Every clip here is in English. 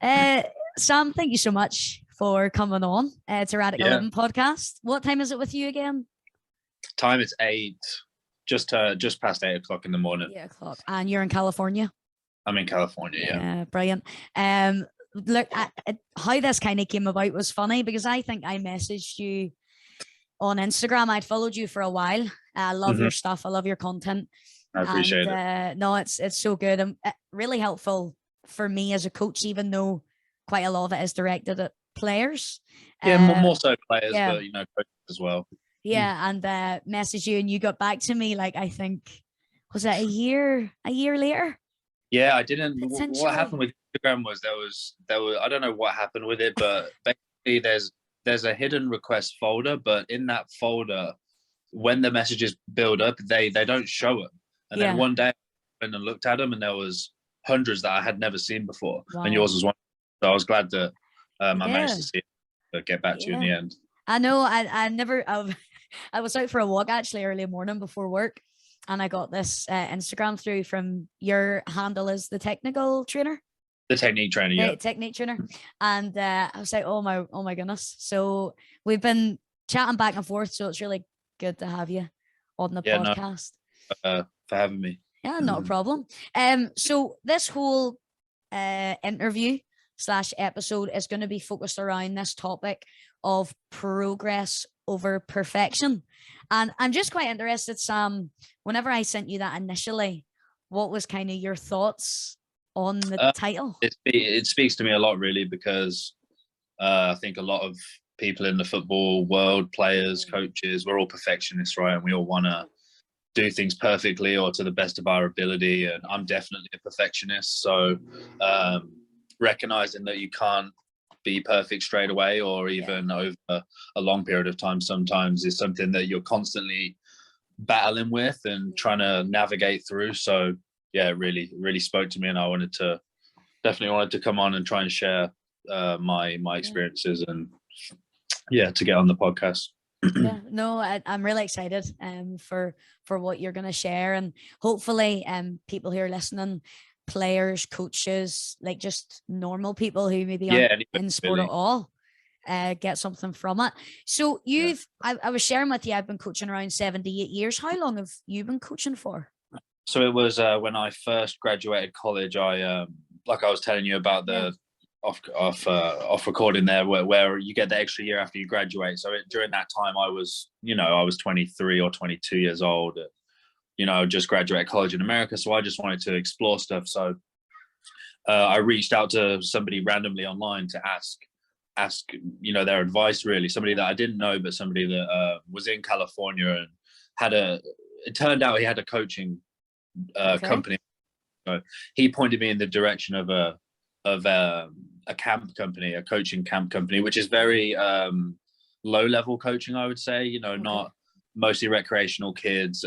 Uh, Sam, thank you so much for coming on to Radical Yeah, Living podcast. What time is it with you again? time is 8, just past 8 o'clock in the morning. 8 o'clock. And you're in California? I'm in California. Yeah. Yeah, brilliant. Look, how this kind of came about was funny because I think I messaged you on Instagram. I'd followed you for a while. I love Hmm. your stuff. I love your content. I And appreciate it. no, it's so good and really helpful for me as a coach, even though quite a lot of it is directed at players. Yeah, more, Uh, more so players, yeah, but coaches as well. Mm. yeah, and messaged you, and you got back to me like I think was it a year later Yeah, I didn't. What happened potentially. with Instagram was there was I don't know what happened with it, but basically there's a hidden request folder, but in that folder, when the messages build up, they don't show them. And then Yeah, one day I went and looked at them, and there was hundreds that I had never seen before, and wow, yours was one. So I was glad that I managed yeah, to see it, but get back to you in yeah. the end. I know. I never. I was out for a walk actually early morning before work, and I got this Instagram through from your handle as the technical trainer. The technique trainer, yeah. Right, technique trainer. And I was like, oh my goodness. So we've been chatting back and forth. So it's really good to have you on the Yeah, no, podcast. for having me. Yeah, not a problem. So this whole interview slash episode is going to be focused around this topic of progress over perfection. And I'm just quite interested, Sam, whenever I sent you that initially, what was kind of your thoughts on the Uh, title? it speaks to me a lot, really, because I think a lot of people in the football world, players, Mm. coaches, we're all perfectionists, right? And we all want to do things perfectly or to the best of our ability. And I'm definitely a perfectionist. So um, recognizing that you can't be perfect straight away or Yeah. even over a long period of time sometimes is something that you're constantly battling with and trying to navigate through. So yeah, it really spoke to me, and I definitely wanted to come on and try and share my Yeah. experiences and yeah, to get on the podcast. Yeah, no, I'm really excited for what you're going to share, and hopefully people who are listening, players, coaches, like just normal people who maybe Yeah, aren't in sport at really. all, get something from it. So Yeah. I was sharing with you, I've been coaching around 78 years. How long have you been coaching for? So it was when I first graduated college. Like I was telling you about Yeah. the off recording there, where you get the extra year after you graduate. So during that time, I was 23 or 22 years old. Just graduated college in America, so I just wanted to explore stuff. So I reached out to somebody randomly online to ask their advice. Really, somebody that I didn't know, but somebody that was in California and had a. It turned out he had a coaching Okay. company. So he pointed me in the direction of a camp company, a coaching camp company, which is very low level coaching, I would say. Okay. Not mostly recreational kids,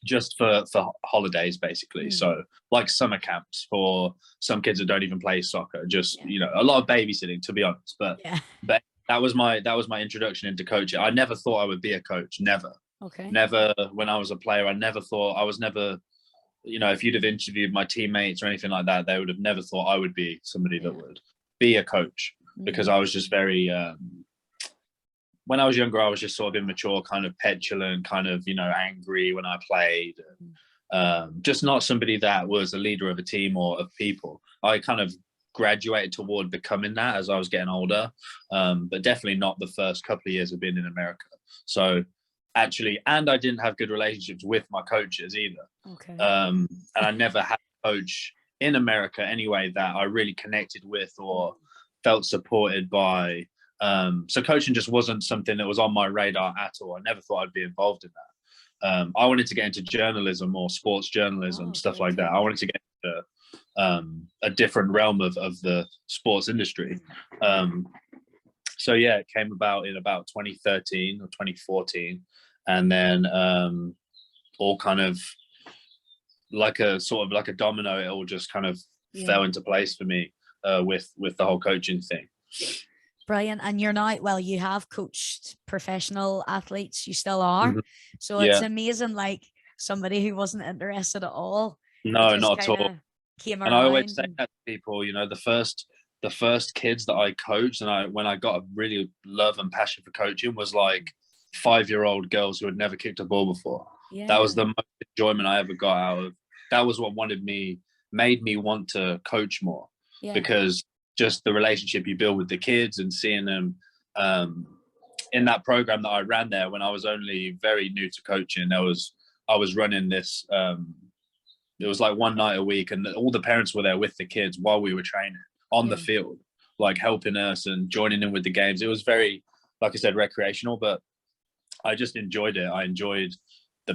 just for holidays, basically. Mm. So like summer camps for some kids that don't even play soccer. Just Yeah. a lot of babysitting, to be honest. Yeah. But that was my introduction into coaching. I never thought I would be a coach. Never. Okay. Never, when I was a player, I never thought I was never, if you'd have interviewed my teammates or anything like that, they would have never thought I would be somebody that Yeah. would be a coach, because Mm. I was just very, when I was younger, I was just sort of immature, kind of petulant, kind of, angry when I played. Just not somebody that was a leader of a team or of people. I kind of graduated toward becoming that as I was getting older, but definitely not the first couple of years of being in America. So actually, and I didn't have good relationships with my coaches either. Okay. And I never had a coach in America anyway that I really connected with or felt supported by. So coaching just wasn't something that was on my radar at all. I never thought I'd be involved in that. I wanted to get into journalism or sports journalism, Oh, stuff okay. like that. Okay. I wanted to get into a different realm of the sports industry. Um, so yeah, it came about in about 2013 or 2014, and then all kind of like a sort of like a domino, it all just kind of Yeah. fell into place for me with the whole coaching thing. Brilliant. And you're now, well, you have coached professional athletes, you still are. Mhm. So it's Yeah, amazing, like somebody who wasn't interested at all. It no, just not at kind of all. came And I always around. say that to people, you know, the first kids that I coached, and when I got a really love and passion for coaching, was like 5-year-old girls who had never kicked a ball before. That Yeah, was the most enjoyment I ever got out of. That was what made me want to coach more, yeah, because just the relationship you build with the kids and seeing them um, in that program that I ran there when I was only very new to coaching. I was running this. It was like one night a week, and all the parents were there with the kids while we were training on the yeah, field, like helping us and joining in with the games. It was very, like I said, recreational, but I just enjoyed it. I enjoyed the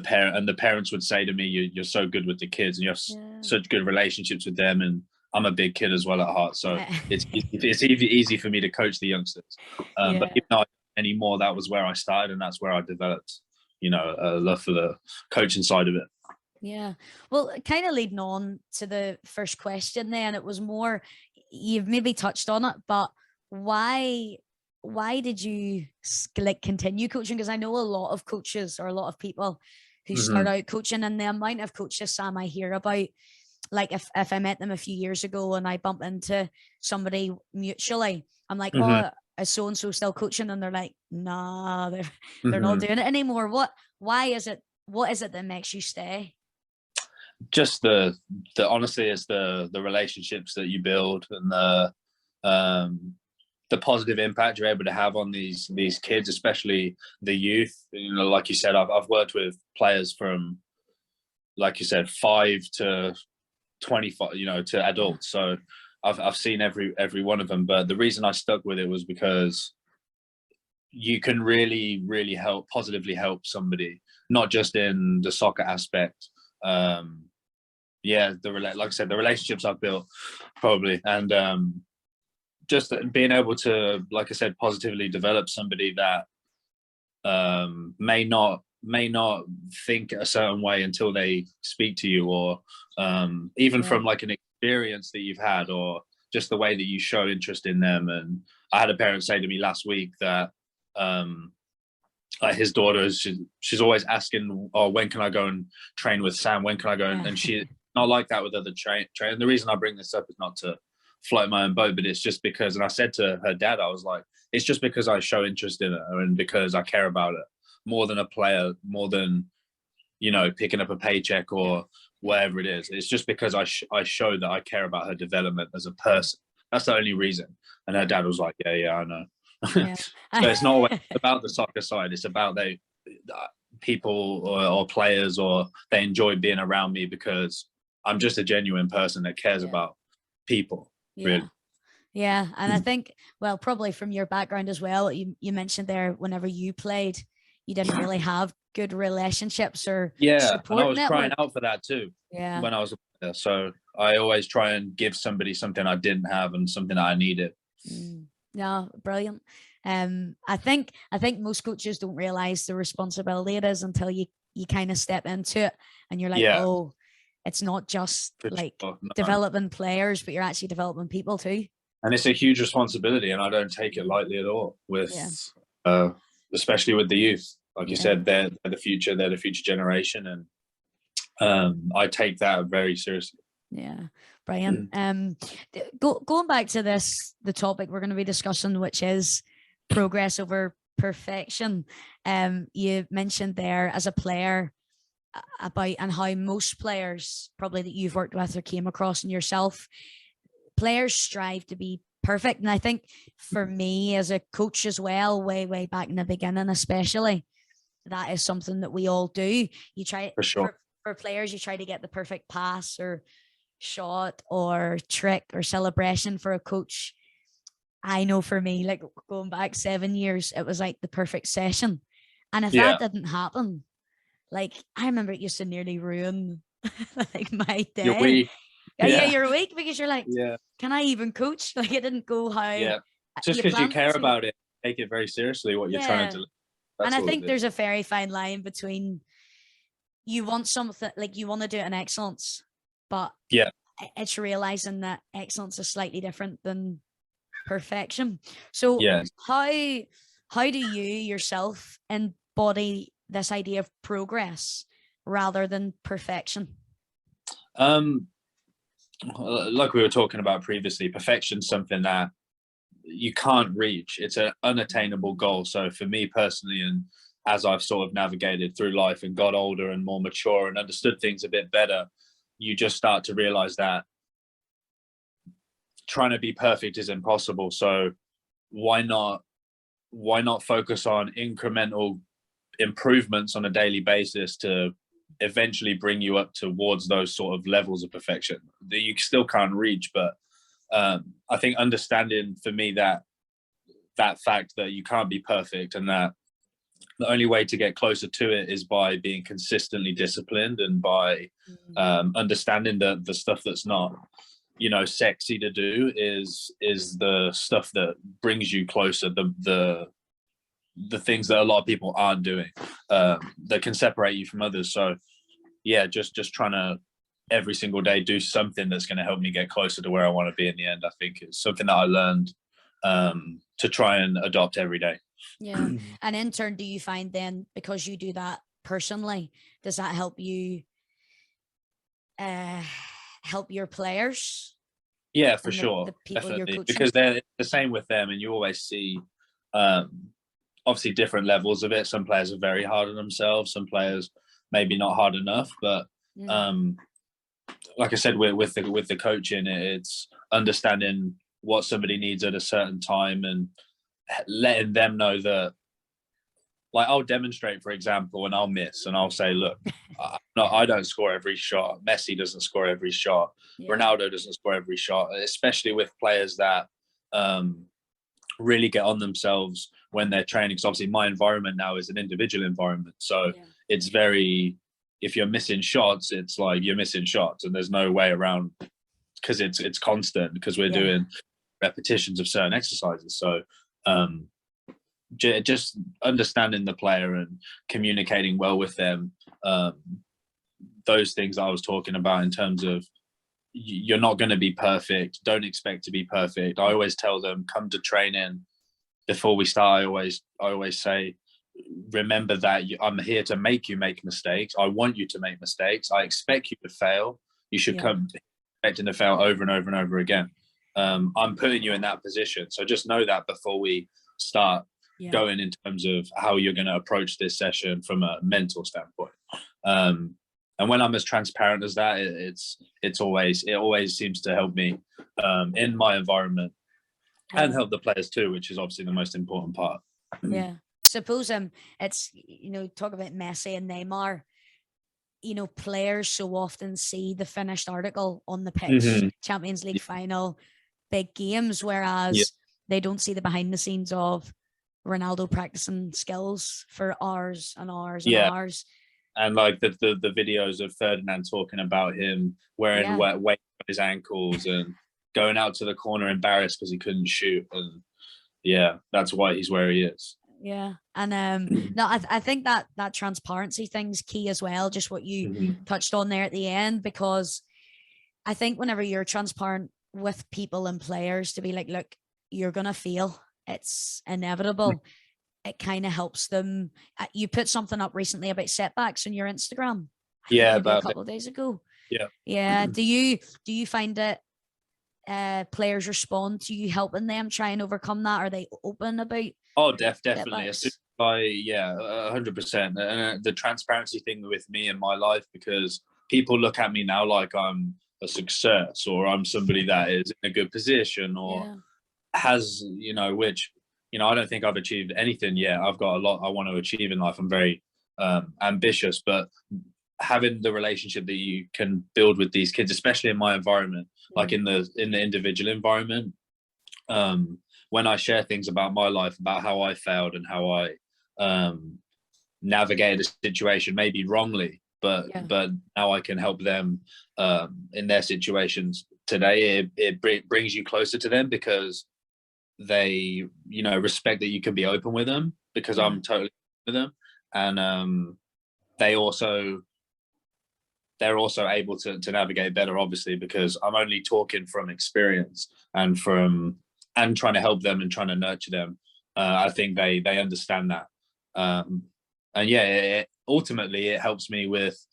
parents would say to me, "You're so good with the kids, and you have yeah. such good relationships with them." And I'm a big kid as well at heart, so Yeah. it's easy for me to coach the youngsters. But Yeah. even though anymore, that was where I started, and that's where I developed, you know, a love for the coaching side of it. Yeah. Well, kind of leading on to the first question then, it was more, you've maybe touched on it, but why why did you like continue coaching? Because I know a lot of coaches or a lot of people who start Mm-hmm. out coaching, and the amount of coaches, Sam, I hear about, like if I met them a few years ago and I bump into somebody mutually, I'm like, Mm-hmm. oh, is so and so still coaching? And they're like, nah, they're not Mm-hmm. doing it anymore. Why is it? What is it that makes you stay? Just the honestly, it's the relationships that you build, and um the positive impact you're able to have on these kids, especially the youth. You know, like you said, I've worked with players from, like you said, 5 to 25, you know, to Yeah. adults. So I've seen every one of them. But the reason I stuck with it was because you can really help positively help somebody, not just in the soccer aspect. Um, yeah, like I said, the relationships I've built probably, and just being able to, like I said, positively develop somebody that may not think a certain way until they speak to you, or even Yeah. from like an experience that you've had, or just the way that you show interest in them. And I had a parent say to me last week that um, like his daughter is she's always asking, oh, when can I go and train with Sam, when can I go, Yeah. and she not like that with other train. The reason I bring this up is not to float my own boat, but it's just because, and I said to her dad, I was like, it's just because I show interest in her and because I care about it more than a player, more than, you know, picking up a paycheck Yeah. or whatever it is. It's just because I show that I care about her development as a person. That's the only reason. And her dad was like, yeah, I know. Yeah. So it's not always about the soccer side. It's about people or players, or they enjoy being around me because I'm just a genuine person that cares Yeah. about people, Yeah. really. Yeah. And I think, well, probably from your background as well, you mentioned there whenever you played, you didn't really have good relationships or Yeah, and I support was crying network. out for that too Yeah. when I was a player. So I always try and give somebody something I didn't have and something that I needed. Mm. No, brilliant. I think most coaches don't realize the responsibility it is until you kind of step into it and you're like, Yeah, oh, it's not just for like sure. No. developing players, but you're actually developing people too. And it's a huge responsibility, and I don't take it lightly at all. With Yeah. uh, especially with the youth, like you Yeah. said, they're the future. They're the future generation, and I take that very seriously. Yeah, brilliant. Going back to the topic we're going to be discussing, which is progress over perfection. You mentioned there as a player about and how most players probably that you've worked with or came across in yourself, players strive to be perfect. And I think for me as a coach as well, way back in the beginning, especially, that is something that we all do. You try For sure. for players, you try to get the perfect pass or shot or trick or celebration. For a coach, I know for me, like going back 7 years, it was like the perfect session. And if that Yeah, didn't happen, like I remember it used to nearly ruin like my you're day. weak. Yeah, Yeah, you're weak because you're like, yeah, can I even coach? Like it didn't go how yeah. Just you because you planned it care to. about it, take it very seriously. What you're trying to Yeah. do. And That's I all it think is. there's a very fine line between you want something like you want to do it in excellence, but Yeah, it's realizing that excellence is slightly different than perfection. So yeah. how do you yourself embody this idea of progress rather than perfection? Um, like we were talking about previously, perfection's something that you can't reach. It's an unattainable goal. So for me personally, and as I've sort of navigated through life and got older and more mature and understood things a bit better, you just start to realize that trying to be perfect is impossible. So why not focus on incremental improvements on a daily basis to eventually bring you up towards those sort of levels of perfection that you still can't reach. But I think understanding for me that fact that you can't be perfect, and that the only way to get closer to it is by being consistently disciplined, and by understanding the stuff that's not, you know, sexy to do is the stuff that brings you closer, the things that a lot of people aren't doing, that can separate you from others. So yeah, just trying to every single day do something that's going to help me get closer to where I want to be in the end, I think is something that I learned to try and adopt every day. Yeah. And in turn, do you find then, because you do that personally, does that help you uh help your players Yeah, for and sure, the people you're definitely, coaching? because they're the same with them, and you always see obviously different levels of it. Some players are very hard on themselves, some players maybe not hard enough, but Mm. like I said, with the coaching, it's understanding what somebody needs at a certain time and letting them know that, like, I'll demonstrate, for example, and I'll miss, and I'll say, look, I don't score every shot. Messi doesn't score every shot. Yeah. Ronaldo doesn't score every shot, especially with players that really get on themselves when they're training. Because obviously my environment now is an individual environment. So Yeah. it's very, if you're missing shots, it's like you're missing shots and there's no way around, because it's constant, because we're doing repetitions of certain exercises. So just understanding the player and communicating well with them, those things I was talking about in terms of, you're not going to be perfect, don't expect to be perfect. I always tell them, come to training before we start, I always say, remember that I'm here to make you make mistakes. I want you to make mistakes. I expect you to fail. You should come expecting to fail over and over and over again. I'm putting you in that position, so just know that before we start going, in terms of how you're going to approach this session from a mental standpoint. And when I'm as transparent as that, it always seems to help me in my environment, and help the players too, which is obviously the most important part. Yeah. Suppose it's, you know, talk about Messi and Neymar. You know, players so often see the finished article on the pitch, Champions League final, big games, whereas they don't see the behind the scenes of Ronaldo practicing skills for hours and hours and hours. And like the videos of Ferdinand talking about him wearing weight on his ankles and going out to the corner embarrassed because he couldn't shoot, and that's why he's where he is. Yeah. And no, I think that transparency thing's key as well, just what you touched on there at the end, because I think whenever you're transparent with people and players to be like, look, you're gonna fail, it's inevitable, it kind of helps them. You put something up recently about setbacks on your Instagram, maybe a couple of days ago. Yeah. Do you find that players respond to you helping them try and overcome that? Are they open about? Oh, definitely. 100%. And the transparency thing with me in my life, because people look at me now like I'm a success, or I'm somebody that is in a good position, or has, you know, which, you know, I don't think I've achieved anything yet. I've got a lot I want to achieve in life. I'm very ambitious, but having the relationship that you can build with these kids, especially in my environment, like in the individual environment, when I share things about my life, about how I failed and how I navigated a situation, maybe wrongly, but now I can help them in their situations today. It brings you closer to them, because they, you know, respect that you can be open with them, because I'm totally with them, and they're also able to navigate better, obviously, because I'm only talking from experience and trying to help them and trying to nurture them. I think they understand that, and ultimately it helps me with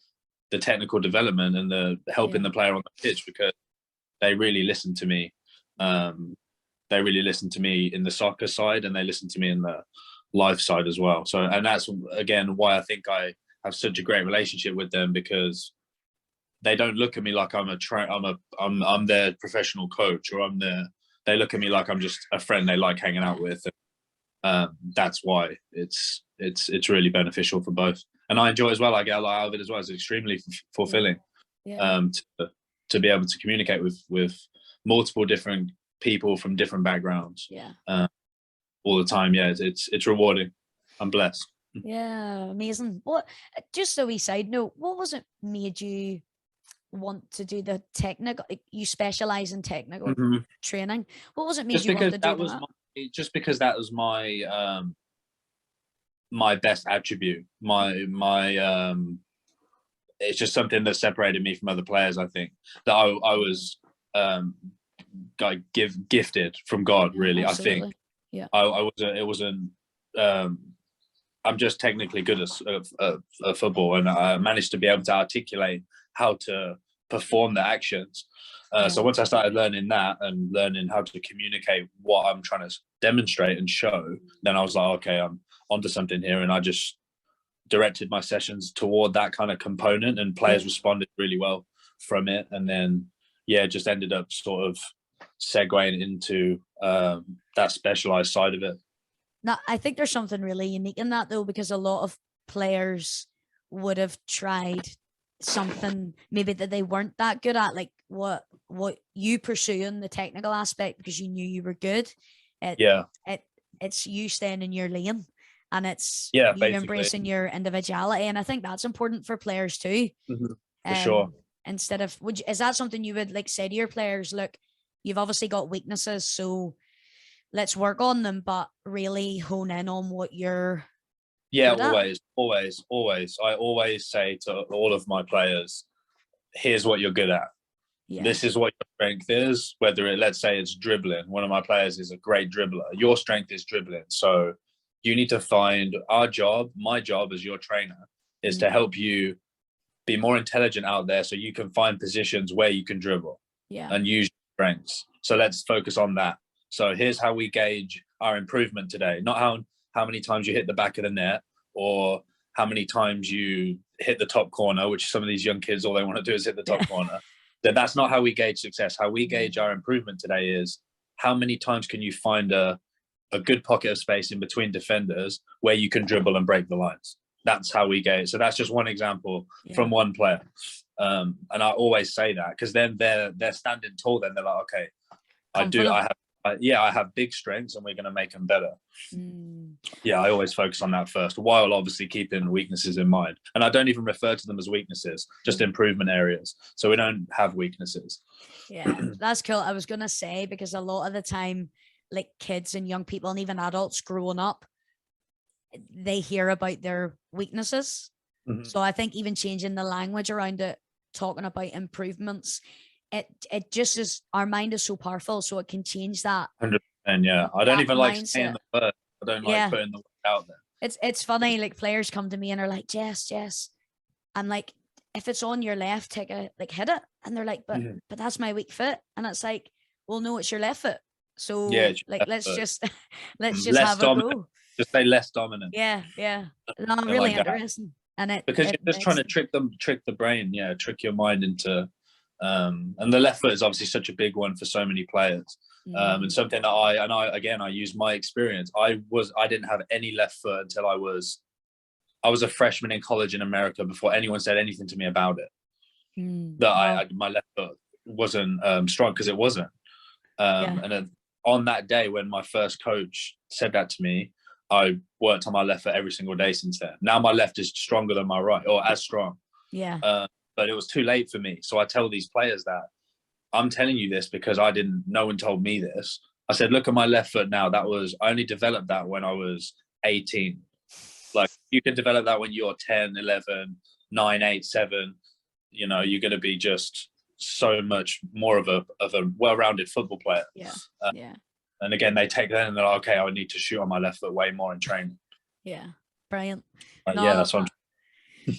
the technical development and the helping the player on the pitch, because they really listen to me. They really listen to me in the soccer side, and they listen to me in the life side as well. So, and that's again why I think I have such a great relationship with them, because they don't look at me like I'm their professional coach, or they look at me like I'm just a friend they like hanging out with. That's why it's really beneficial for both, and I enjoy it as well. I get a lot out of it as well. It's extremely fulfilling. Yeah. To be able to communicate with multiple different people from different backgrounds. All the time. Yeah, it's rewarding. I'm blessed. Yeah, amazing. What, just a wee side note, what was it made you want to do the technical, you specialize in technical training? What was it made you want to do that? Just because that was my best attribute. It's just something that separated me from other players. I think that I was gifted from God. Really, absolutely. I think. Yeah, I was. It wasn't. I'm just technically good at football, and I managed to be able to articulate how to perform the actions. So once I started learning that and learning how to communicate what I'm trying to demonstrate and show, then I was like, okay, I'm onto something here, and I just directed my sessions toward that kind of component, and players responded really well from it. And then, just ended up sort of segueing into that specialized side of it. Now, I think there's something really unique in that, though, because a lot of players would have tried something maybe that they weren't that good at, like what you pursuing the technical aspect because you knew you were good. It's you staying in your lane, and it's you embracing your individuality, and I think that's important for players too. For sure. Instead of, is that something you would like say to your players? Look, you've obviously got weaknesses, so let's work on them, but really hone in on what you're good at. always. I always say to all of my players, here's what you're good at. This is what your strength is. Whether let's say it's dribbling. One of my players is a great dribbler. Your strength is dribbling. So you need to find my job as your trainer is to help you be more intelligent out there, so you can find positions where you can dribble and use your strengths. So let's focus on that. So here's how we gauge our improvement today. Not how many times you hit the back of the net, or how many times you hit the top corner, which some of these young kids, all they want to do is hit the top corner. That's not how we gauge success. How we gauge our improvement today is how many times can you find a good pocket of space in between defenders where you can dribble and break the lines. That's how we gauge. So that's just one example from one player. And I always say that, because then they're standing tall. Then they're like, okay, I have big strengths, and we're going to make them better. I always focus on that first, while obviously keeping weaknesses in mind. And I don't even refer to them as weaknesses, just improvement areas. So we don't have weaknesses. Yeah, that's cool. I was going to say, because a lot of the time, like kids and young people and even adults growing up, they hear about their weaknesses. So I think even changing the language around it, talking about improvements, it just is, our mind is so powerful, so it can change that. 100%. Yeah, I don't even like saying the word. I don't like putting the word out there. It's funny, like players come to me and are like, Jess, I'm like, if it's on your left, hit it, and they're like, but that's my weak foot, and it's like, well, no, it's your left foot. So let's just have a go. Just say less dominant. Yeah. No, really interesting. And because you're just trying to trick the brain, trick your mind into. And the left foot is obviously such a big one for so many players, and something that I use my experience. I didn't have any left foot until I was a freshman in college in America, before anyone said anything to me about it. My left foot wasn't strong, because it wasn't. And then on that day when my first coach said that to me, I worked on my left foot every single day since then. Now my left is stronger than my right, or as strong. But it was too late for me. So I tell these players that I'm telling you this because no one told me this. I said, look at my left foot now. I only developed that when I was 18. Like, you can develop that when you're 10, 11, 9, 8, 7. You're going to be just so much more of a well-rounded football player. And again, they take that and they're like, okay, I need to shoot on my left foot way more in training. Brilliant. That's what I'm.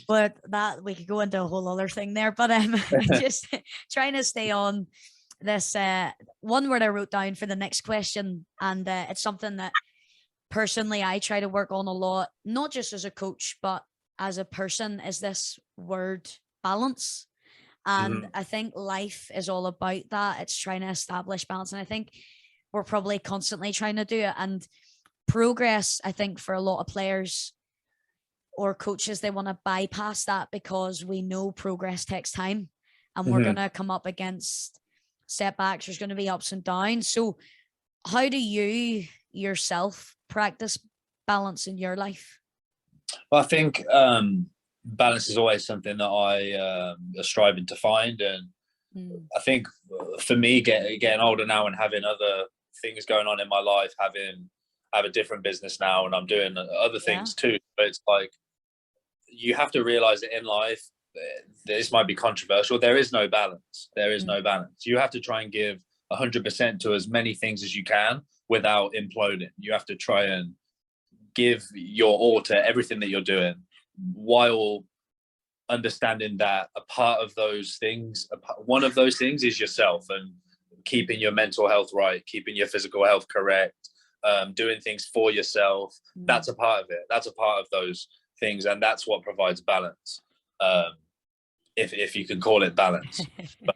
But that, we could go into a whole other thing there, but just trying to stay on this one word I wrote down for the next question, and it's something that personally I try to work on a lot, not just as a coach, but as a person, is this word balance. And Mhm. I think life is all about that. It's trying to establish balance. And I think we're probably constantly trying to do it. And progress, I think, for a lot of players or coaches, they want to bypass that because we know progress takes time and we're going Mhm. to come up against setbacks. There's going to be ups and downs. So, how do you yourself practice balance in your life? Well, I think balance is always something that I are striving to find, and I think for me, getting older now and having other things going on in my life, I have a different business now, and I'm doing other Yeah. things too. But it's like you have to realize that in life, this might be controversial. There is no balance. There is no balance. You have to try and give 100% to as many things as you can without imploding. You have to try and give your all to everything that you're doing, while understanding that a part of those things, one of those things is yourself, and keeping your mental health right, keeping your physical health correct, doing things for yourself. That's a part of it. That's a part of those things, and that's what provides balance. If you can call it balance, but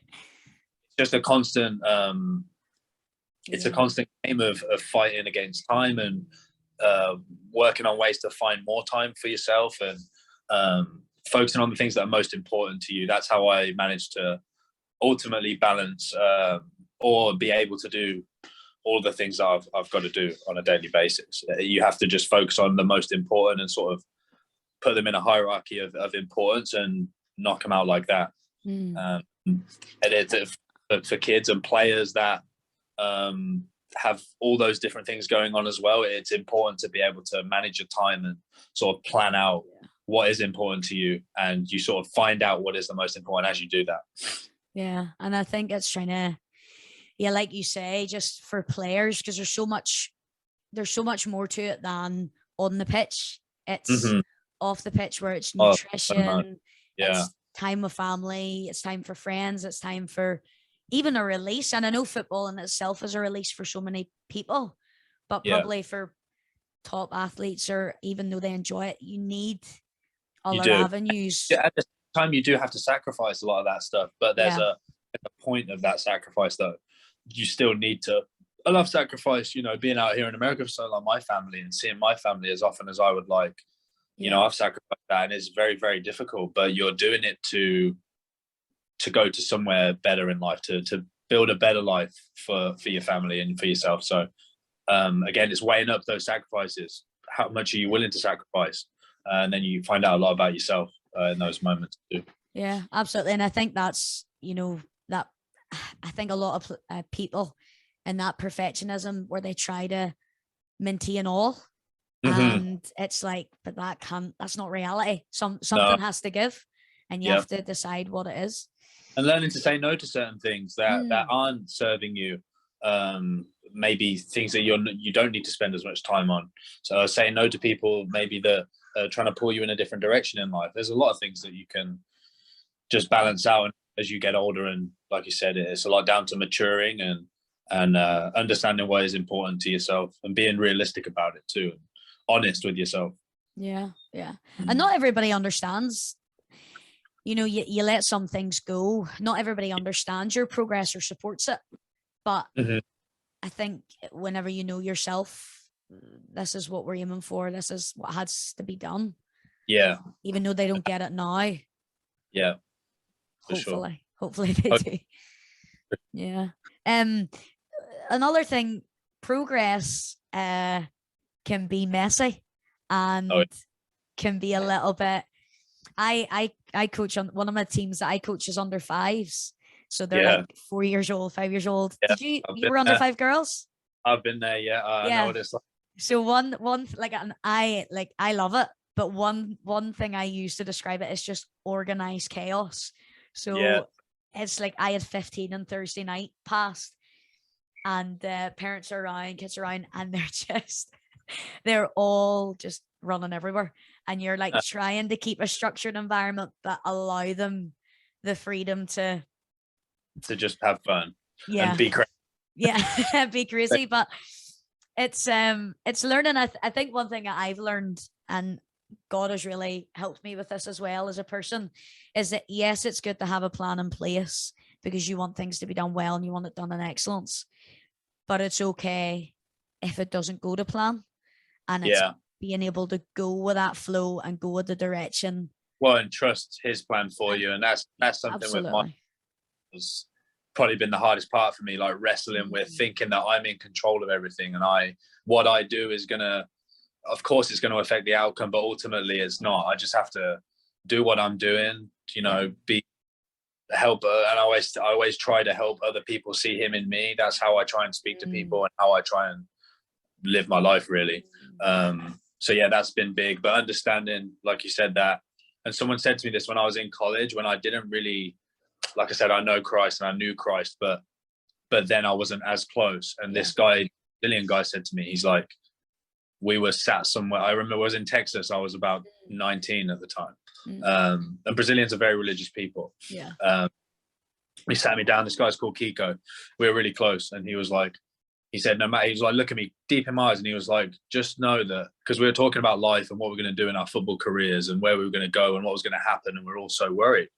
it's just a constant. It's a Yeah. constant game of fighting against time, and working on ways to find more time for yourself, and focusing on the things that are most important to you. That's how I managed to ultimately balance, or be able to do all the things that I've got to do on a daily basis. You have to just focus on the most important and sort of put them in a hierarchy of importance and knock them out like that. And it's for kids and players that have all those different things going on as well. It's important to be able to manage your time and sort of plan out what is important to you, and you sort of find out what is the most important as you do that. Yeah. And I think it's trying to, yeah, like you say, just for players, because there's so much more to it than on the pitch. It's Mm-hmm. off the pitch where it's Oh, so much. nutrition, Yeah. it's time with family, it's time for friends, it's time for even a release. And I know football in itself is a release for so many people, but Yeah. probably for top athletes, or even though they enjoy it, you need You other do. avenues. Yeah, at the time, you do have to sacrifice a lot of that stuff, but there's Yeah. a point of that sacrifice that you still need to. I love sacrifice, being out here in America for so long, my family, and seeing my family as often as I would like. Yeah. I've sacrificed that, and it's very, very difficult, but you're doing it to go to somewhere better in life, to build a better life for your family and for yourself. So again, it's weighing up those sacrifices. How much are you willing to sacrifice? And then you find out a lot about yourself in those moments too. Yeah, absolutely. And I think that's, that I think a lot of people in that perfectionism where they try to maintain all, Mm-hmm. and it's like, but that's not reality. No, Something has to give, and you yeah, have to decide what it is. and learning to say no to certain things that Mm, aren't serving you. Maybe things that you don't need to spend as much time on. So saying no to people maybe that are trying to pull you in a different direction in life. There's a lot of things that you can just balance out as you get older, and like you said, it's a lot down to maturing and understanding what is important to yourself and being realistic about it too, and honest with yourself. yeah, yeah. And not everybody understands. You let some things go. Not everybody understands your progress or supports it. But Mm-hmm. I think whenever you know yourself, this is what we're aiming for. This is what has to be done. Yeah, Even though they don't get it now, yeah, for sure. hopefully they Oh, do. Yeah. Um. Another thing, progress can be messy oh and can be a little bit. I coach on one of my teams that I coach is under fives. So they're like yeah, 4 years old, 5 years old. yeah. Did you I've you been were under there. five girls? I've been there. Yeah, I know Yeah. what it's like. So one like, and I love it, but one thing I use to describe it is just organized chaos. Yeah, So it's like I had 15 on Thursday night past, and parents are around, kids are around, and they're all just running everywhere, and you're like trying to keep a structured environment but allow them the freedom to to just have fun. Yeah. be crazy. Yeah. Be crazy. But it's learning. I think one thing that I've learned, and God has really helped me with this as well as a person, is that yes, it's good to have a plan in place because you want things to be done well and you want it done in excellence. But it's okay if it doesn't go to plan, and it's Yeah. being able to go with that flow and go with the direction. Well, and trust his plan for you. And that's something with my, Absolutely. has probably been the hardest part for me, like wrestling with thinking that I'm in control of everything, and what I do is gonna, of course it's going to affect the outcome, but ultimately it's not. I just have to do what I'm doing, be help. And I always try to help other people see him in me. That's how I try and speak to people and how I try and live my life, really. So yeah, that's been big. But understanding, like you said, that, and someone said to me this when I was in college, when I didn't really, like I said, I know Christ and I knew Christ, but then I wasn't as close. And this guy, Brazilian guy, said to me, he's like, we were sat somewhere. I remember I was in Texas. I was about 19 at the time. And Brazilians are very religious people. Yeah. He sat me down. This guy's called Kiko. We were really close. And he was like, he said, no matter, he was like, look at me deep in my eyes. And he was like, just know that, because we were talking about life and what we're going to do in our football careers and where we were going to go and what was going to happen. And we're all so worried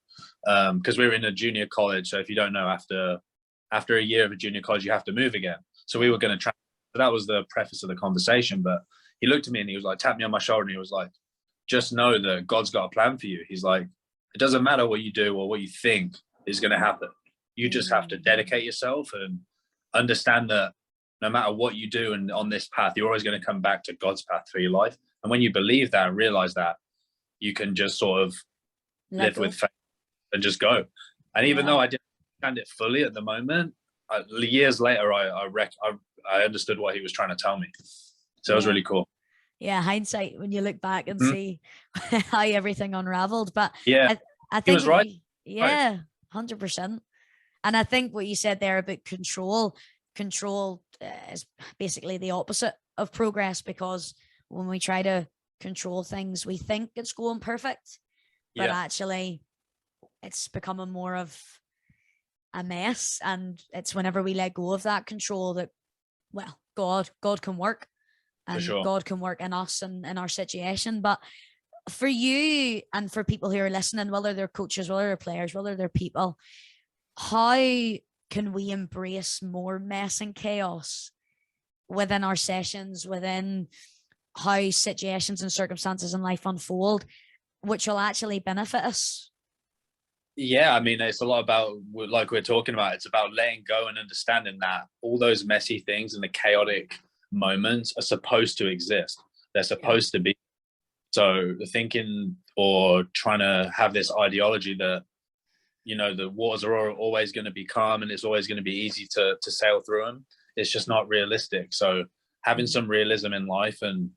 because we were in a junior college. So if you don't know, after a year of a junior college, you have to move again. So we were going to try. So that was the preface of the conversation. But he looked at me and he was like, tapped me on my shoulder and he was like, just know that God's got a plan for you. He's like, it doesn't matter what you do or what you think is going to happen. You just have to dedicate yourself and understand that no matter what you do and on this path, you're always going to come back to God's path for your life. And when you believe that and realize that, you can just sort of live with faith and just go. And even though I didn't understand it fully at the moment, years later, I understood what he was trying to tell me. So it was really cool. Yeah, hindsight when you look back and see how everything unraveled. But yeah, I think he was right. 100%. And I think what you said there about control is basically the opposite of progress, because when we try to control things, we think it's going perfect, but actually it's becoming more of a mess. And it's whenever we let go of that control that, well, God can work, and God can work in us and in our situation. But for you and for people who are listening, whether they're coaches, whether they're players, whether they're people, how can we embrace more mess and chaos within our sessions, within how situations and circumstances in life unfold, which will actually benefit us? Yeah, I mean, it's a lot about, like we're talking about, it's about letting go and understanding that all those messy things and the chaotic moments are supposed to exist. They're supposed to be. So the thinking or trying to have this ideology that, the waters are always going to be calm and it's always going to be easy to sail through them, it's just not realistic. So having some realism in life and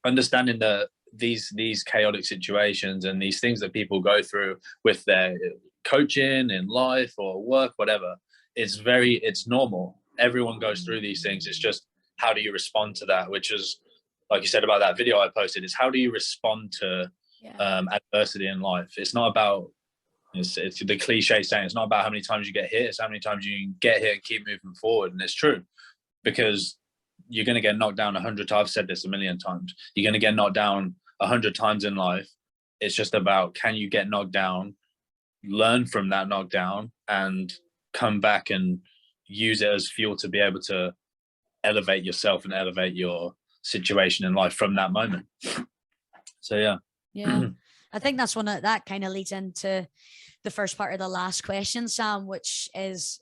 understanding that these chaotic situations and these things that people go through with their coaching in life or work, whatever, it's normal. Everyone goes through these things. It's just, how do you respond to that? Which is, like you said about that video I posted, is how do you respond to adversity in life? It's not about, it's the cliche saying, it's not about how many times you get hit, it's how many times you can get hit and keep moving forward. And it's true, because you're going to get knocked down 100 times. I've said this a million times. You're going to get knocked down 100 times in life. It's just about, can you get knocked down, learn from that knockdown, and come back and use it as fuel to be able to elevate yourself and elevate your situation in life from that moment. So yeah, I think that's one of that kind of leads into the first part of the last question, Sam, which is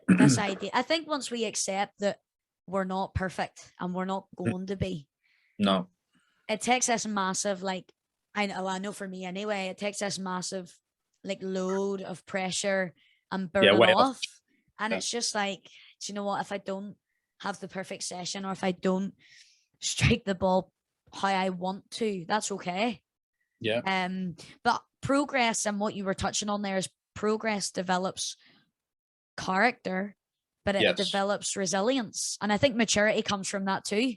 this idea. I think once we accept that we're not perfect and we're not going to be, no, it takes this massive, like, I know for me anyway, it takes this massive like load of pressure and burden off. And it's just like, do you know what, if I don't have the perfect session, or if I don't strike the ball how I want to, that's okay. But progress, and what you were touching on there, is progress develops character, but it develops resilience. And I think maturity comes from that too.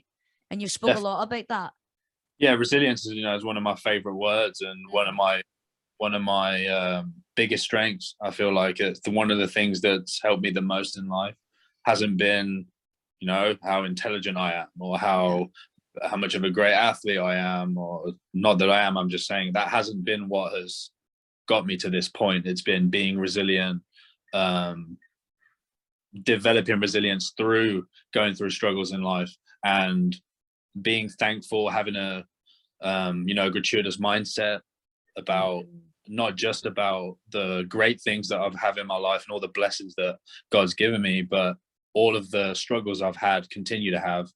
And you spoke a lot about that. Yeah, resilience is, is one of my favorite words and one of my one of my biggest strengths. I feel like it's one of the things that's helped me the most in life. Hasn't been, you know, how intelligent I am or how much of a great athlete I am, or not that I am. I'm just saying that hasn't been what has got me to this point. It's been being resilient, developing resilience through going through struggles in life, and being thankful, having a gratuitous mindset about not just about the great things that I've had in my life and all the blessings that God's given me, but all of the struggles I've had, continue to have,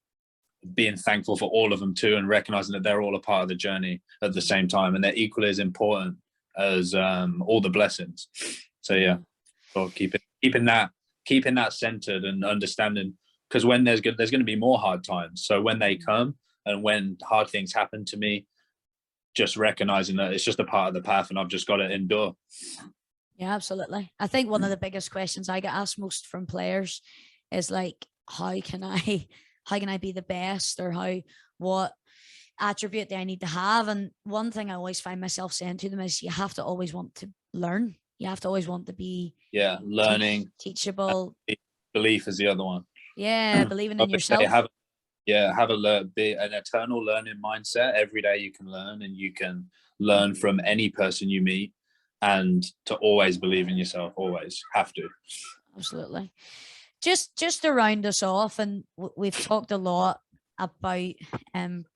being thankful for all of them too, and recognizing that they're all a part of the journey at the same time, and they're equally as important as all the blessings. So yeah, so keeping that centered and understanding, because when there's going to be more hard times. So when they come and when hard things happen to me, just recognizing that it's just a part of the path and I've just got to endure. Yeah, absolutely. I think one of the biggest questions I get asked most from players is like, how can I be the best, or what attribute do I need to have? And one thing I always find myself saying to them is, you have to always want to learn. You have to always want to be learning, teachable. Belief is the other one. Yeah, believing in yourself. Have an eternal learning mindset. Every day you can learn, and you can learn from any person you meet, and to always believe in yourself. Always have to. Absolutely. Just to round us off, and we've talked a lot about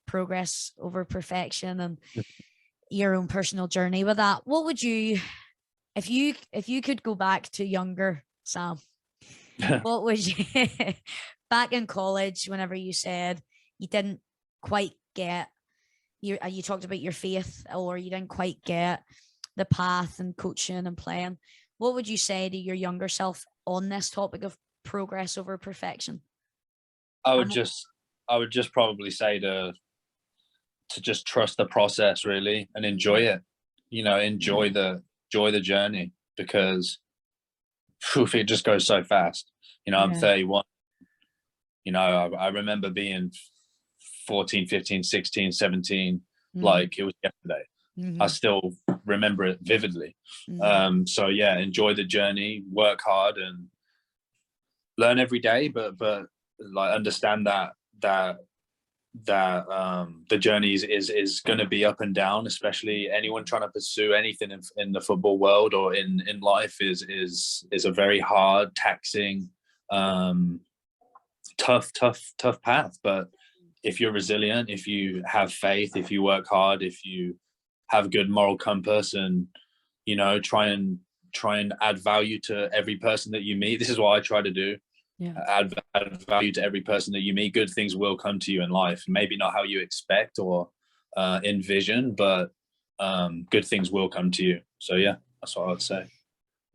progress over perfection and your own personal journey with that. What would you, if you could go back to younger Sam, what would you back in college, whenever you said you didn't quite get you talked about your faith, or you didn't quite get the path and coaching and playing, what would you say to your younger self on this topic of progress over perfection? I would just probably say to just trust the process, really, and enjoy it. Enjoy the journey, because it just goes so fast. I'm 31. I remember being 14, 15, 16, 17, like it was yesterday. I still remember it vividly. So yeah, enjoy the journey, work hard, and learn every day, but like understand that the journey is going to be up and down. Especially anyone trying to pursue anything in the football world or in life is a very hard, taxing, tough path. But if you're resilient, if you have faith, if you work hard, if you have good moral compass, and try and add value to every person that you meet. This is what I try to do. Add value to every person that you meet. Good things will come to you in life. Maybe not how you expect or envision, but good things will come to you. So yeah, that's what I would say.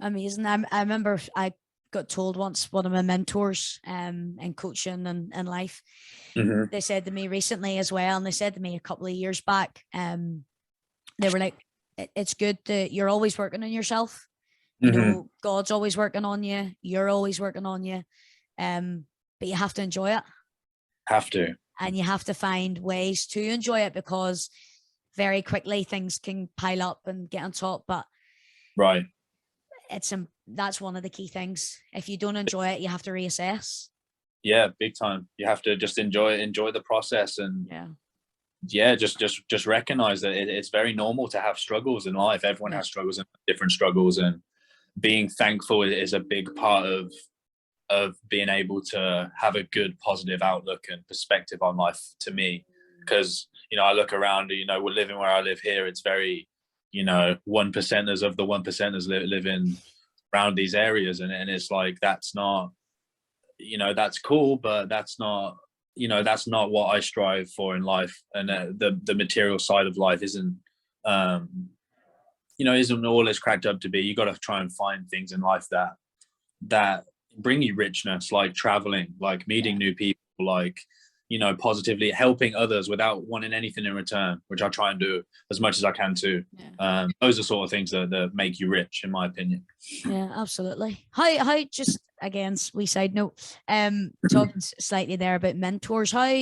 Amazing. I remember I got told once, one of my mentors in coaching and in life, they said to me recently as well, and they said to me a couple of years back, they were like, it's good that you're always working on yourself. God's always working on you. You're always working on you. But you have to enjoy it. Have to. And you have to find ways to enjoy it, because very quickly things can pile up and get on top. But right, that's one of the key things. If you don't enjoy it, you have to reassess. Yeah, big time. You have to just enjoy the process, and just recognize that it's very normal to have struggles in life. Everyone has struggles and different struggles, and being thankful is a big part of being able to have a good positive outlook and perspective on life, to me. Because I look around, we're living where I live here, it's very one percenters of the one percenters living around these areas, and it's like, that's not, that's cool, but that's not what I strive for in life. And the material side of life isn't isn't all it's cracked up to be. You got to try and find things in life that bring you richness, like traveling, like meeting new people, like positively helping others without wanting anything in return, which I try and do as much as I can too. Those are sort of things that make you rich, in my opinion. Yeah, absolutely. How just again, we side note, talked slightly there about mentors. How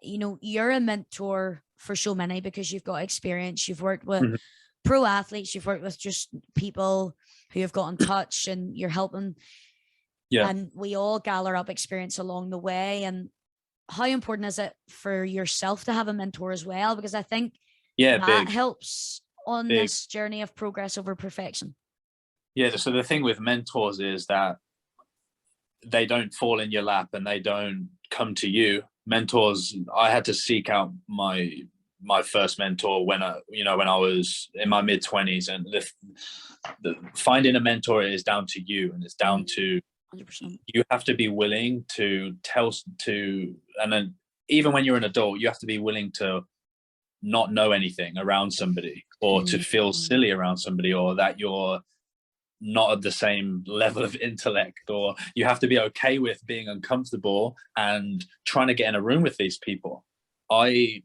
you're a mentor for so many, because you've got experience, you've worked with pro athletes, you've worked with just people who have got in touch and you're helping. Yeah. And we all gather up experience along the way. And how important is it for yourself to have a mentor as well? Because I think Yeah, that big, helps on big. this journey of progress over perfection. Yeah. So the thing with mentors is that they don't fall in your lap and they don't come to you. Mentors, I had to seek out my first mentor when I was in my mid-20s, and finding a mentor is down to you, and it's down to 100%. you have to be willing to and then even when you're an adult, you have to be willing to not know anything around somebody, or to feel silly around somebody, or that you're not at the same level of intellect, or you have to be okay with being uncomfortable and trying to get in a room with these people. I've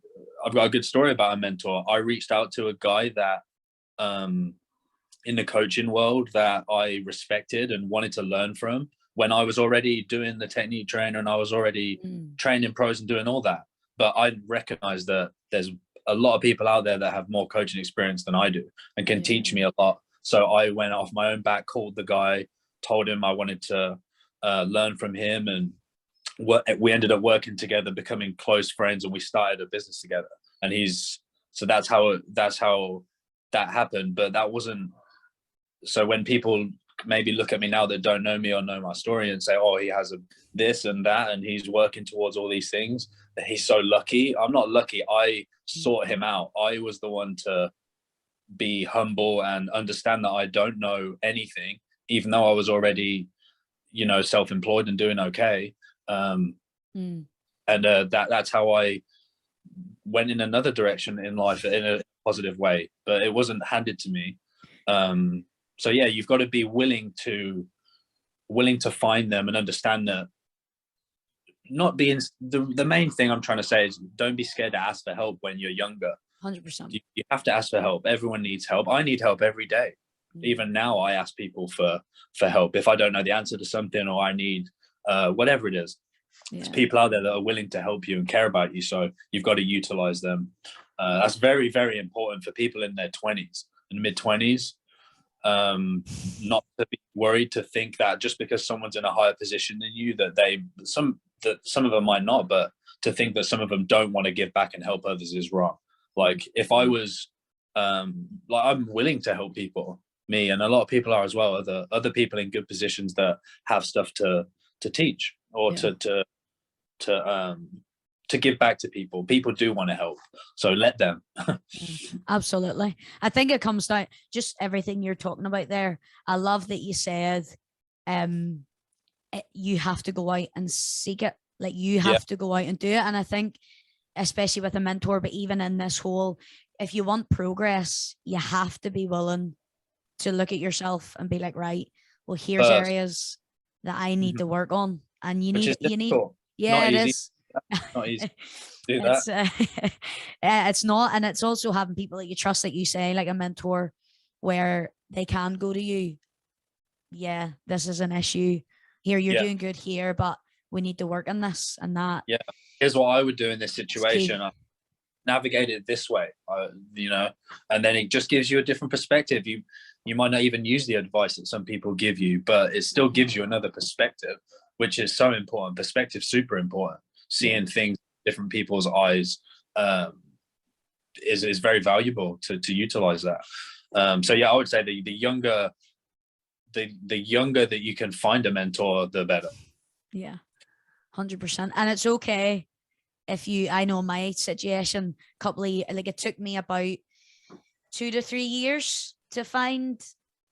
got a good story about a mentor. I reached out to a guy that in the coaching world that I respected and wanted to learn from when I was already doing the technique trainer and I was already training pros and doing all that. But I recognized that there's a lot of people out there that have more coaching experience than I do and can teach me a lot. So I went off my own back, called the guy, told him I wanted to learn from him, and we ended up working together, becoming close friends, and we started a business together. And so that's how that happened. But that wasn't, so when people maybe look at me now that don't know me or know my story and say, oh, he has this and that and he's working towards all these things, that he's so lucky. I'm not lucky. I sought him out. I was the one to be humble and understand that I don't know anything, even though I was already, self-employed and doing okay. And that's how I went in another direction in life in a positive way, but it wasn't handed to me. So yeah, you've got to be willing to find them and understand that. Not being the main thing I'm trying to say is don't be scared to ask for help when you're younger. 100%. You have to ask for help. Everyone needs help. I need help every day. Even now, I ask people for help if I don't know the answer to something, or I need whatever it is. There's people out there that are willing to help you and care about you, so you've got to utilize them. That's very, very important for people in their 20s and mid-20s. Not to be worried, to think that just because someone's in a higher position than you, that some of them might not, but to think that some of them don't want to give back and help others is wrong. Like if I was I'm willing to help people, me, and a lot of people are as well, other people in good positions that have stuff to teach, or to give back to people. People do want to help, so let them. Absolutely. I think it comes down just everything you're talking about there. I love that you said you have to go out and seek it. Like you have to go out and do it. And I think especially with a mentor, but even in this whole, if you want progress, you have to be willing to look at yourself and be like, right, well, here's areas that I need to work on. And you need, yeah, it is. Not easy to do that. It's not. And it's also having people that you trust, like you say, like a mentor, where they can go to you. Yeah, this is an issue here. You're doing good here, but we need to work on this and that. Yeah. Here's what I would do in this situation. I navigate it this way, and then it just gives you a different perspective. You might not even use the advice that some people give you, but it still gives you another perspective, which is so important. Perspective, super important. Seeing things different people's eyes is very valuable to utilize that. So yeah, I would say the younger that you can find a mentor, the better. Yeah, 100%. And it's okay if I know my situation, it took me about 2 to 3 years to find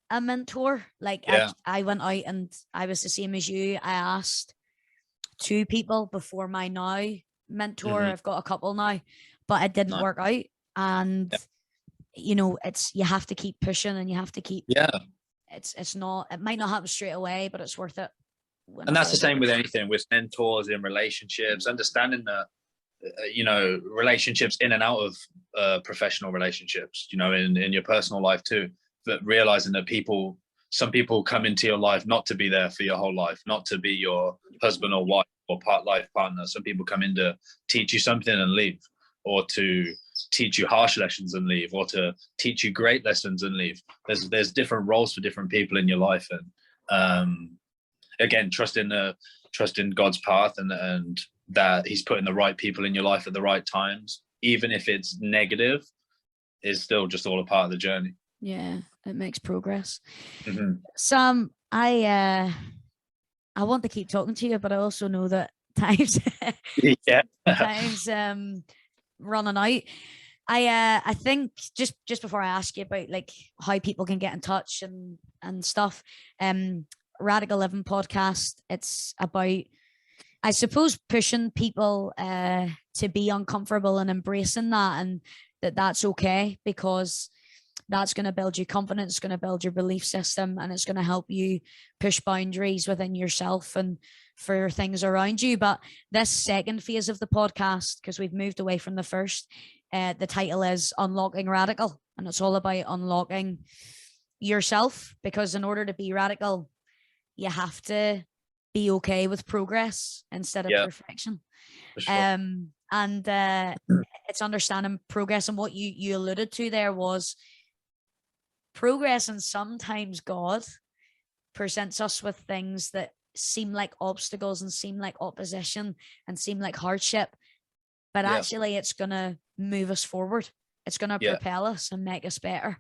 a mentor. Like I went out and I was the same as you. I asked 2 people before my now mentor. I've got a couple now, but it didn't work out. And you have to keep pushing, and you have to keep. It might not happen straight away, but it's worth it. And that's the same with anything, with mentors in relationships, understanding that relationships in and out of professional relationships, in your personal life too, but realizing that some people come into your life not to be there for your whole life, not to be your husband or wife or life partner. Some people come in to teach you something and leave, or to teach you harsh lessons and leave, or to teach you great lessons and leave. There's different roles for different people in your life, and again, trust in God's path, and that He's putting the right people in your life at the right times, even if it's negative, is still just all a part of the journey. Yeah, it makes progress. Mm-hmm. Sam, I want to keep talking to you, but I also know that times running out. I think just before I ask you about like how people can get in touch and stuff, Radical Living podcast, it's about, I suppose, pushing people to be uncomfortable and embracing that, and that's okay, because that's going to build your confidence, it's going to build your belief system, and it's going to help you push boundaries within yourself and for things around you. But this second phase of the podcast, because we've moved away from the first, the title is Unlocking Radical, and it's all about unlocking yourself, because in order to be radical, you have to be okay with progress instead of perfection. Sure. And it's understanding progress, and what you alluded to there was progress, and sometimes God presents us with things that seem like obstacles and seem like opposition and seem like hardship, but actually it's going to move us forward. It's going to propel us and make us better.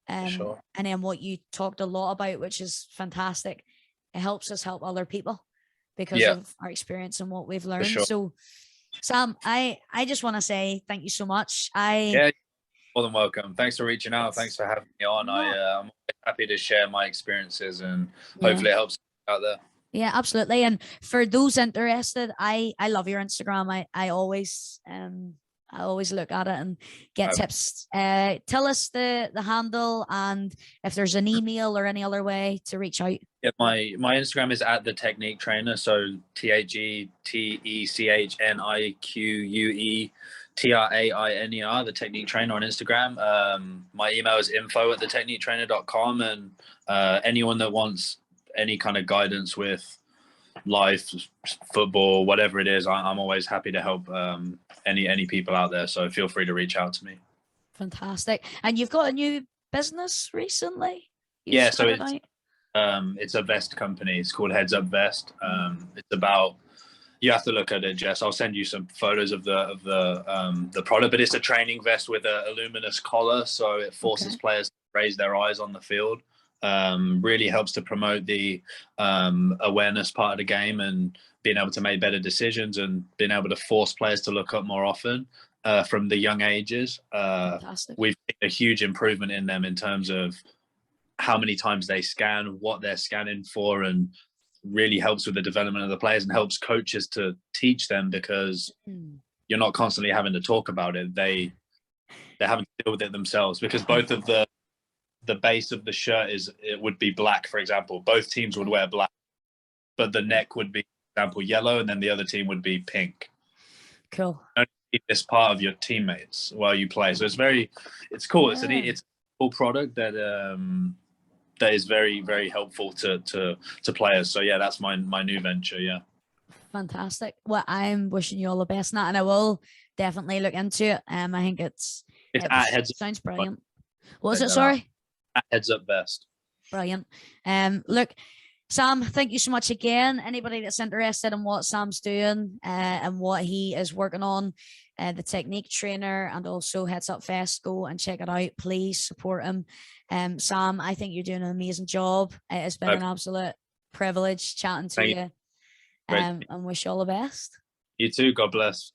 And then what you talked a lot about, which is fantastic, it helps us help other people because of our experience and what we've learned. So Sam, I just want to say thank you so much. More than welcome. Thanks for reaching out. Thanks for having me on. I'm happy to share my experiences, and hopefully it helps out there. Yeah, absolutely. And for those interested, I love your Instagram. I always look at it and get tips. Tell us the handle, and if there's an email or any other way to reach out. Yeah, my Instagram is at the Technique Trainer. So TheTechniqueTrainer, the Technique Trainer on Instagram. My email is info@thetechniquetrainer.com, and anyone that wants any kind of guidance with life, football, whatever it is, I'm always happy to help any people out there. So feel free to reach out to me. Fantastic. And you've got a new business recently? So it's a vest company. It's called Heads Up Vest. It's about, you have to look at it, Jess. I'll send you some photos of the product, but it's a training vest with a luminous collar, so it forces players to raise their eyes on the field. Really helps to promote the awareness part of the game, and being able to make better decisions, and being able to force players to look up more often from the young ages. We've made a huge improvement in them in terms of how many times they scan, what they're scanning for, and really helps with the development of the players, and helps coaches to teach them, because you're not constantly having to talk about it. They're having to deal with it themselves, because both of the base of the shirt it would be black, for example. Both teams would wear black, but the neck would be, for example, yellow, and then the other team would be pink. Cool. It's part of your teammates while you play. So it's cool. It's a cool product that is very, very helpful to players. So that's my new venture. Fantastic. Well, I'm wishing you all the best in that, and I will definitely look into it. I think it sounds brilliant. What was it? Sorry. Heads Up Vest. Brilliant. Look, Sam, thank you so much again. Anybody that's interested in what Sam's doing and what he is working on, the Technique Trainer and also Heads Up Vest, go and check it out. Please support him. Sam, I think you're doing an amazing job. It has been an absolute privilege chatting to you. And wish you all the best. You too. God bless.